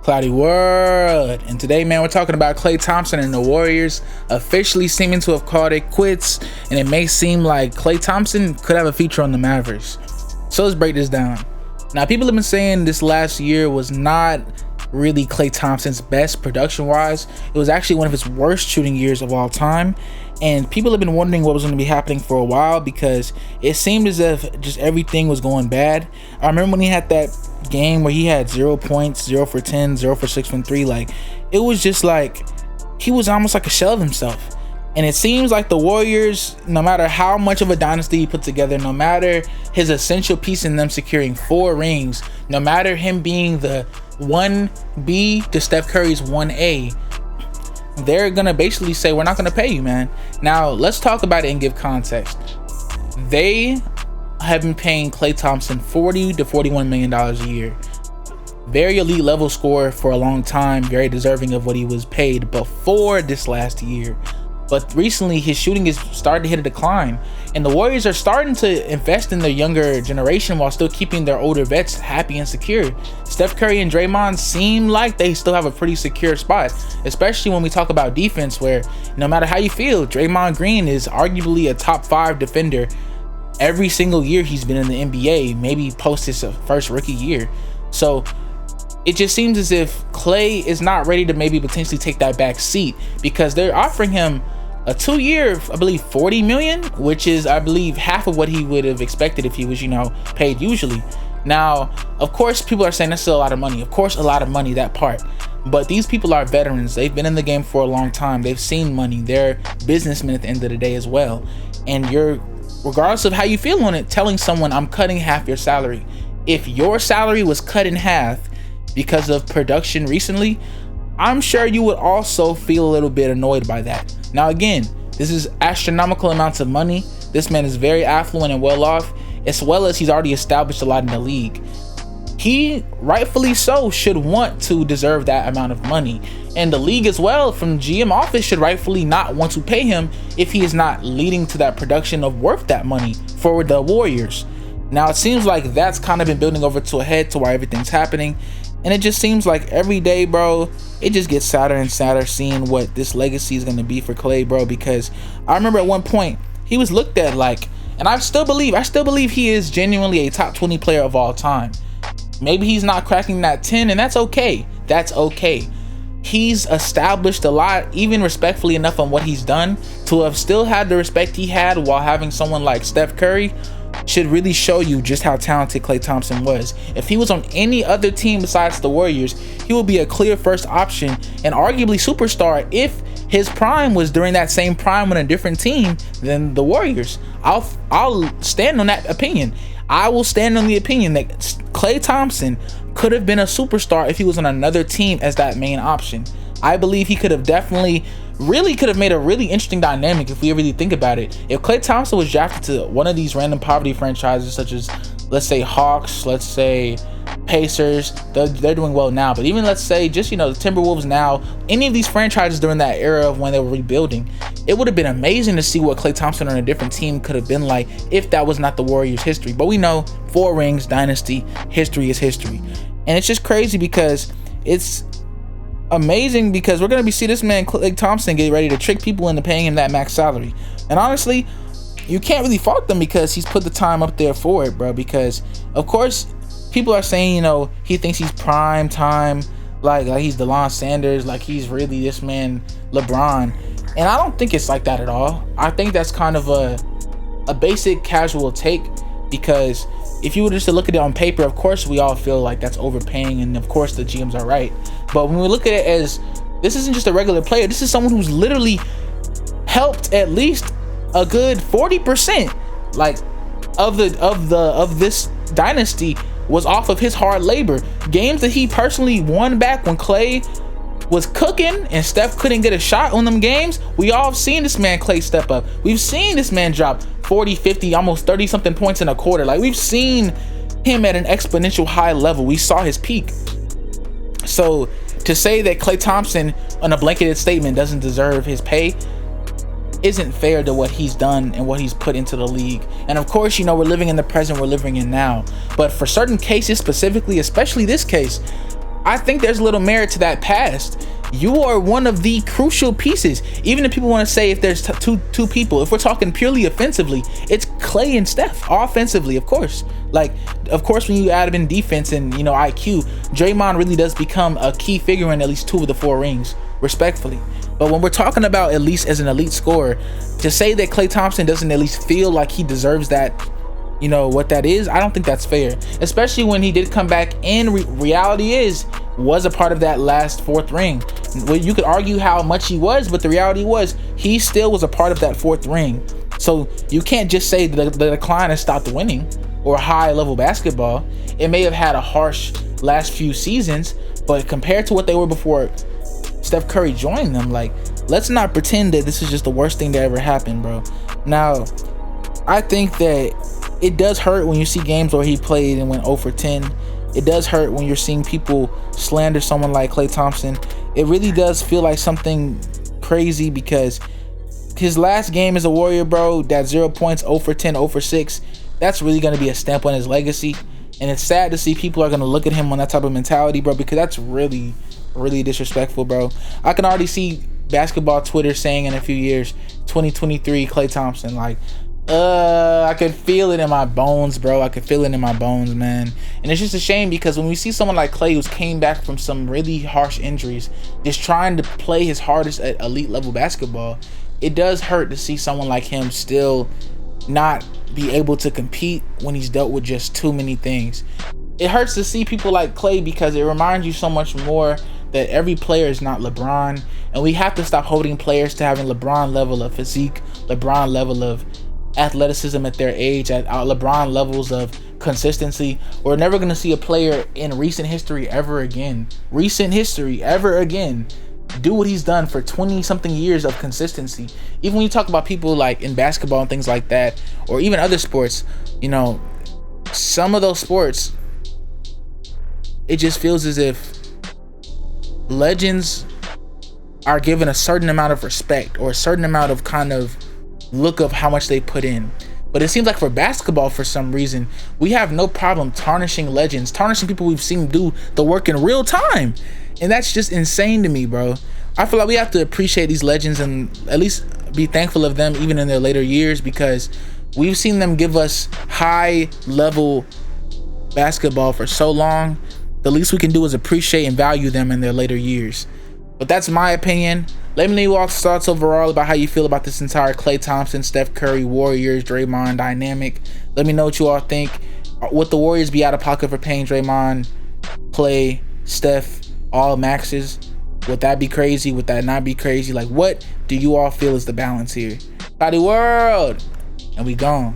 Cloudy World, and today, man, we're talking about Klay Thompson and the Warriors officially seeming to have called it quits, and it may seem like Klay Thompson could have a future on the Mavericks. So let's break this down. Now, people have been saying this last year was not really Klay Thompson's best production-wise. It was actually one of his worst shooting years of all time, and people have been wondering what was going to be happening for a while because it seemed as if just everything was going bad. I remember when he had that game where he had 0 points, 0 for 10, 0 for 6 from 3. Like, it was just like he was almost like a shell of himself. And it seems like the Warriors, no matter how much of a dynasty he put together, no matter his essential piece in them securing 4 rings, no matter him being the 1B to Steph Curry's 1A, they're gonna basically say, we're not gonna pay you, man. Now, let's talk about it and give context. They have been paying Klay Thompson $40 to $41 million a year. Very elite level scorer for a long time, very deserving of what he was paid before this last year. But recently his shooting is starting to hit a decline, and the Warriors are starting to invest in their younger generation while still keeping their older vets happy and secure. Steph Curry and Draymond seem like they still have a pretty secure spot, especially when we talk about defense, where no matter how you feel, Draymond Green is arguably a top 5 defender every single year he's been in the NBA, maybe post his first rookie year. So it just seems as if Klay is not ready to maybe potentially take that back seat, because they're offering him a 2-year, I believe, $40 million, which is, I believe, half of what he would have expected if he was, paid usually. Now, of course, people are saying that's still a lot of money. Of course, a lot of money, that part. But these people are veterans. They've been in the game for a long time. They've seen money. They're businessmen at the end of the day as well. And you're, regardless of how you feel on it, telling someone, I'm cutting half your salary. If your salary was cut in half because of production recently, I'm sure you would also feel a little bit annoyed by that. Now, again, this is astronomical amounts of money. This man is very affluent and well off, as well as he's already established a lot in the league. He, rightfully so, should want to deserve that amount of money. And the league as well, from GM office, should rightfully not want to pay him if he is not leading to that production of worth that money for the Warriors. Now, it seems like that's kind of been building over to a head to why everything's happening. And it just seems like every day, bro, it just gets sadder and sadder seeing what this legacy is going to be for Klay, bro. Because I remember at one point he was looked at like, and I still believe he is genuinely a top 20 player of all time. Maybe he's not cracking that 10, and that's okay. That's okay. He's established a lot, even respectfully enough on what he's done, to have still had the respect he had while having someone like Steph Curry should really show you just how talented Klay Thompson was. If he was on any other team besides the Warriors, he would be a clear first option and arguably superstar if his prime was during that same prime on a different team than the Warriors. I'll stand on that opinion. I will stand on the opinion that Klay Thompson could have been a superstar if he was on another team as that main option. I believe he could have definitely could have made a really interesting dynamic if we really think about it. If Klay Thompson was drafted to one of these random poverty franchises, such as, let's say, Hawks, let's say Pacers, they're doing well now, but even let's say just, the Timberwolves now, any of these franchises during that era of when they were rebuilding, it would have been amazing to see what Klay Thompson on a different team could have been like if that was not the Warriors' history. But we know 4 rings, dynasty, history is history. And it's just crazy because it's amazing, because we're going to be see this man Klay Thompson get ready to trick people into paying him that max salary. And honestly, you can't really fault them because he's put the time up there for it, bro. Because of course people are saying, he thinks he's prime time, like he's DeLon Sanders, like he's really this man LeBron. And I don't think it's like that at all. I think that's kind of a basic casual take, because if you were just to look at it on paper, of course we all feel like that's overpaying, and of course the GMs are right. But when we look at it as, this isn't just a regular player, this is someone who's literally helped at least a good 40% like of this dynasty was off of his hard labor. Games that he personally won back when Klay was cooking and Steph couldn't get a shot on them games, we all have seen this man Klay step up. We've seen this man drop 40, 50, almost 30 something points in a quarter. Like, we've seen him at an exponential high level. We saw his peak. So to say that Klay Thompson on a blanketed statement doesn't deserve his pay isn't fair to what he's done and what he's put into the league. And of course, we're living in the present, we're living in now. But for certain cases specifically, especially this case, I think there's a little merit to that past. You are one of the crucial pieces. Even if people want to say if there's two people, if we're talking purely offensively, it's Klay and Steph. Offensively, of course. Like, of course, when you add him in defense and, you know, IQ, Draymond really does become a key figure in at least 2 of the 4 rings, respectfully. But when we're talking about at least as an elite scorer, to say that Klay Thompson doesn't at least feel like he deserves that, you know, what that is, I don't think that's fair. Especially when he did come back and reality was a part of that last 4th ring. Well, you could argue how much he was, but the reality was he still was a part of that 4th ring. So you can't just say the decline has stopped winning or high level basketball. It may have had a harsh last few seasons, but compared to what they were before Steph Curry joined them, like, let's not pretend that this is just the worst thing that ever happened, bro. Now, I think that it does hurt when you see games where he played and went 0 for 10. It does hurt when you're seeing people slander someone like Klay Thompson. It really does feel like something crazy because his last game as a Warrior, bro, that 0 points, 0 for 10, 0 for 6, that's really going to be a stamp on his legacy. And it's sad to see people are going to look at him on that type of mentality, bro, because that's really, really disrespectful, bro. I can already see basketball Twitter saying in a few years, 2023 Klay Thompson, like, I could feel it in my bones, bro. I could feel it in my bones, man. And it's just a shame because when we see someone like Klay who's came back from some really harsh injuries, just trying to play his hardest at elite level basketball, it does hurt to see someone like him still not be able to compete when he's dealt with just too many things. It hurts to see people like Klay because it reminds you so much more that every player is not LeBron, and we have to stop holding players to having LeBron level of physique, LeBron level of athleticism at their age, at LeBron levels of consistency. We're never going to see a player in recent history ever again do what he's done for 20 something years of consistency. Even when you talk about people like in basketball and things like that, or even other sports, you know, some of those sports, it just feels as if legends are given a certain amount of respect or a certain amount of kind of look of how much they put in. But it seems like for basketball, for some reason, we have no problem tarnishing legends, tarnishing people we've seen do the work in real time. And that's just insane to me, bro. I feel like we have to appreciate these legends and at least be thankful of them even in their later years, because we've seen them give us high level basketball for so long. The least we can do is appreciate and value them in their later years. But that's my opinion. Let me know your thoughts overall about how you feel about this entire Klay Thompson, Steph Curry, Warriors, Draymond dynamic. Let me know what you all think. Would the Warriors be out of pocket for paying Draymond, Klay, Steph, all maxes? Would that be crazy? Would that not be crazy? Like, what do you all feel is the balance here? ClowdyWorld, and we gone.